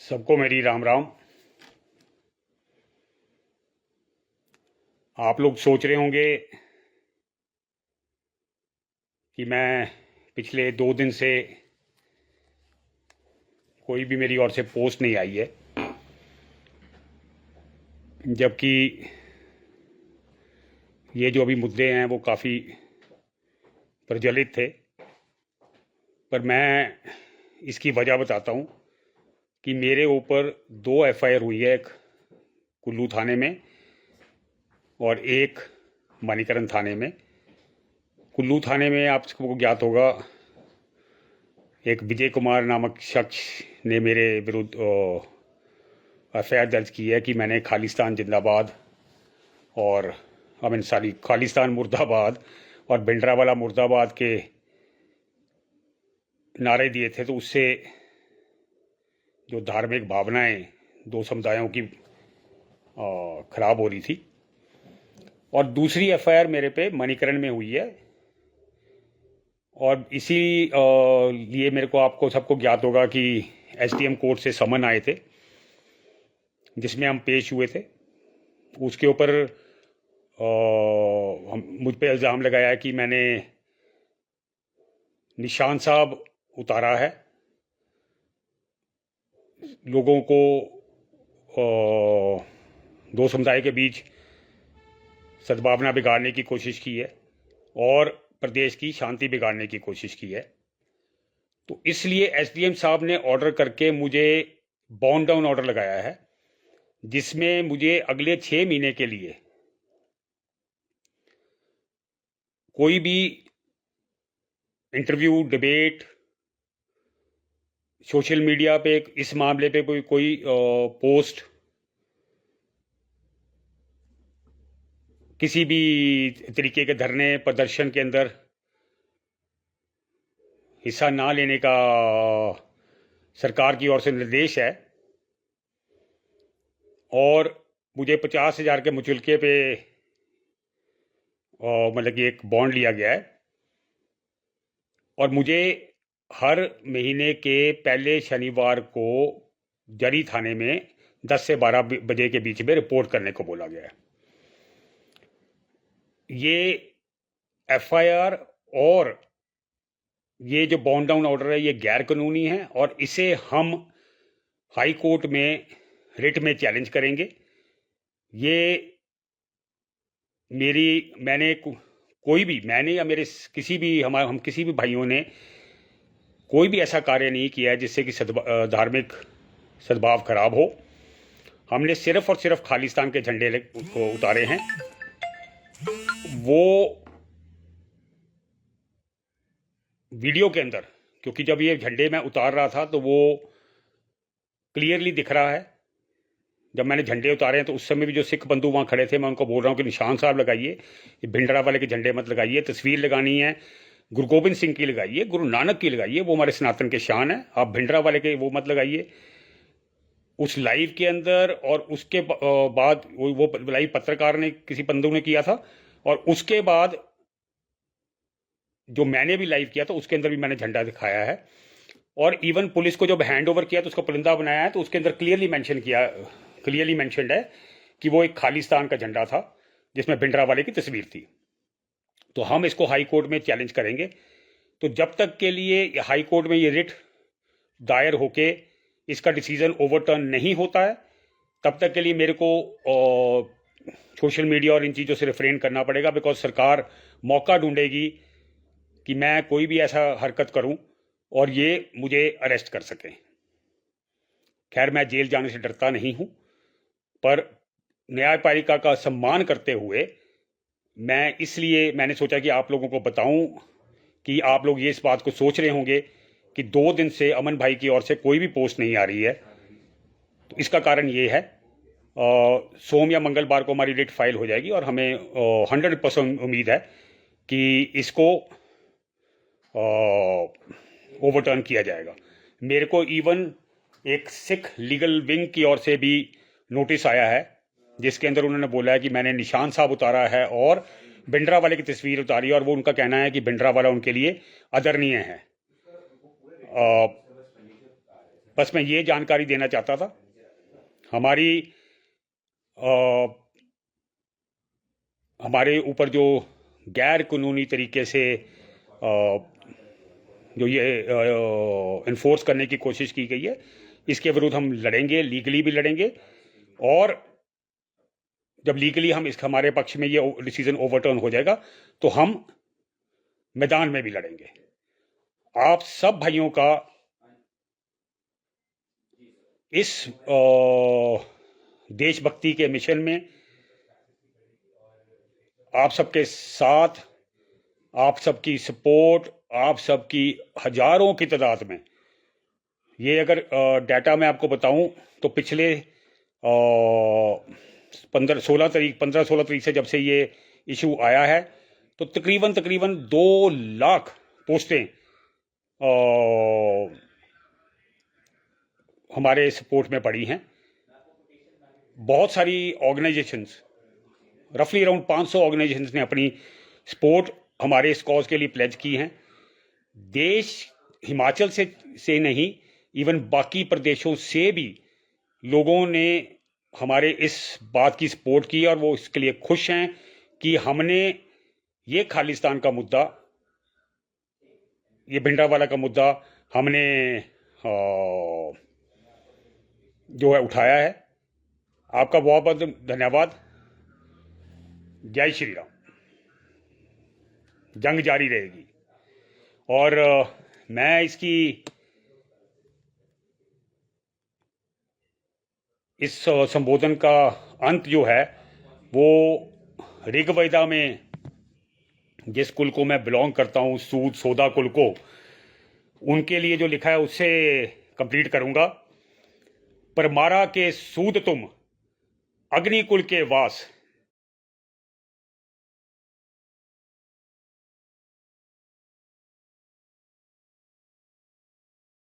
सबको मेरी राम राम। आप लोग सोच रहे होंगे कि मैं पिछले 2 दिन से कोई भी मेरी ओर से पोस्ट नहीं आई है, जबकि ये जो अभी मुद्दे हैं वो काफ़ी प्रज्वलित थे। पर मैं इसकी वजह बताता हूँ कि मेरे ऊपर 2 FIR हुई है, एक कुल्लू थाने में और एक मणिकरण थाने में। कुल्लू थाने में आप सबको ज्ञात होगा, एक विजय कुमार नामक शख्स ने मेरे विरुद्ध FIR दर्ज की है कि मैंने खालिस्तान जिंदाबाद और खालिस्तान मुर्दाबाद और भिंडरावाला मुर्दाबाद के नारे दिए थे। तो उससे जो धार्मिक भावनाएं दो समुदायों की खराब हो रही थी। और दूसरी FIR मेरे पे मणिकरण में हुई है, और इसी लिए मेरे को आपको सबको ज्ञात होगा कि SDM कोर्ट से समन आए थे जिसमें हम पेश हुए थे। उसके ऊपर मुझ पे इल्ज़ाम लगाया है कि मैंने निशान साहब उतारा है, लोगों को दो समुदाय के बीच सद्भावना बिगाड़ने की कोशिश की है और प्रदेश की शांति बिगाड़ने की कोशिश की है। तो इसलिए SDM साहब ने ऑर्डर करके मुझे बॉन्ड डाउन ऑर्डर लगाया है, जिसमें मुझे अगले 6 महीने के लिए कोई भी इंटरव्यू, डिबेट, सोशल मीडिया पे इस मामले पे कोई पोस्ट, किसी भी तरीके के धरने प्रदर्शन के अंदर हिस्सा ना लेने का सरकार की ओर से निर्देश है। और मुझे 50,000 के मुचलके पे मतलब कि एक बॉन्ड लिया गया है, और मुझे हर महीने के पहले शनिवार को जरी थाने में 10 से 12 बजे के बीच में रिपोर्ट करने को बोला गया है। ये FIR और ये जो बॉन्ड डाउन ऑर्डर है ये गैर कानूनी है, और इसे हम हाई कोर्ट में रिट में चैलेंज करेंगे। ये मैंने या मेरे किसी भी हम किसी भी भाइयों ने कोई भी ऐसा कार्य नहीं किया है जिससे कि धार्मिक सद्भाव खराब हो। हमने सिर्फ और सिर्फ खालिस्तान के झंडे उतारे हैं। वो वीडियो के अंदर, क्योंकि जब ये झंडे मैं उतार रहा था तो वो क्लियरली दिख रहा है। जब मैंने झंडे उतारे हैं तो उस समय भी जो सिख बंधु वहाँ खड़े थे, मैं उनको बोल रहा हूँ कि निशान साहब लगाइए, ये भिंडरावाले के झंडे मत लगाइए। तस्वीर लगानी है गुरु गोबिंद सिंह की लगाइए, गुरु नानक की लगाइए, वो हमारे सनातन के शान है। आप भिंडरावाले के वो मत लगाइए। उस लाइव के अंदर और उसके बाद वो लाइव पत्रकार ने, किसी बंधु ने किया था, और उसके बाद जो मैंने भी लाइव किया था उसके अंदर भी मैंने झंडा दिखाया है। और इवन पुलिस को जब हैंड ओवर किया तो उसको परिंदा बनाया है, तो उसके अंदर क्लियरली मेंशन्ड है कि वो एक खालिस्तान का झंडा था जिसमें भिंडरावाले की तस्वीर थी। तो हम इसको हाई कोर्ट में चैलेंज करेंगे। तो जब तक के लिए हाई कोर्ट में ये रिट दायर होके इसका डिसीजन ओवरटर्न नहीं होता है, तब तक के लिए मेरे को सोशल मीडिया और इन चीज़ों से रिफ्रेन करना पड़ेगा, बिकॉज सरकार मौका ढूंढेगी कि मैं कोई भी ऐसा हरकत करूं और ये मुझे अरेस्ट कर सकें। खैर, मैं जेल जाने से डरता नहीं हूं, पर न्यायपालिका का सम्मान करते हुए मैंने सोचा कि आप लोगों को बताऊं कि आप लोग ये इस बात को सोच रहे होंगे कि 2 दिन से अमन भाई की ओर से कोई भी पोस्ट नहीं आ रही है। तो इसका कारण ये है, सोम या मंगलवार को हमारी रिट फाइल हो जाएगी और हमें 100% उम्मीद है कि इसको ओवरटर्न किया जाएगा। मेरे को इवन एक सिख लीगल विंग की ओर से भी नोटिस आया है, जिसके अंदर उन्होंने बोला है कि मैंने निशान साहब उतारा है और भिंडरावाले की तस्वीर उतारी है, और वो उनका कहना है कि भिंडरावाला उनके लिए आदरणीय है। बस मैं ये जानकारी देना चाहता था। हमारे ऊपर जो गैर कानूनी तरीके से जो ये इन्फोर्स करने की कोशिश की गई है, इसके विरुद्ध हम लड़ेंगे, लीगली भी लड़ेंगे, और जब लीगली हमारे पक्ष में ये डिसीजन ओवरटर्न हो जाएगा तो हम मैदान में भी लड़ेंगे। आप सब भाइयों का इस देशभक्ति के मिशन में, आप सबके साथ, आप सबकी सपोर्ट, आप सबकी हजारों की तादाद में, ये अगर डाटा मैं आपको बताऊं तो पिछले 15-16 तारीख से जब से ये इशू आया है तो तकरीबन 2 लाख पोस्टें हमारे सपोर्ट में पड़ी हैं। बहुत सारी ऑर्गेनाइजेशंस, रफली अराउंड 500 ऑर्गेनाइजेशंस ने अपनी सपोर्ट हमारे इस कॉज के लिए प्लेज की हैं। देश, हिमाचल से नहीं, इवन बाकी प्रदेशों से भी लोगों ने हमारे इस बात की सपोर्ट की और वो इसके लिए खुश हैं कि हमने ये खालिस्तान का मुद्दा, ये भिंडरावाला का मुद्दा हमने जो है उठाया है। आपका बहुत बहुत धन्यवाद। जय श्री राम। जंग जारी रहेगी। और मैं इस संबोधन का अंत जो है वो ऋग्वेदा में जिस कुल को मैं बिलोंग करता हूँ, सूद सोदा कुल को, उनके लिए जो लिखा है उससे कंप्लीट करूंगा। पर मारा के सूद तुम अग्नि कुल के वास,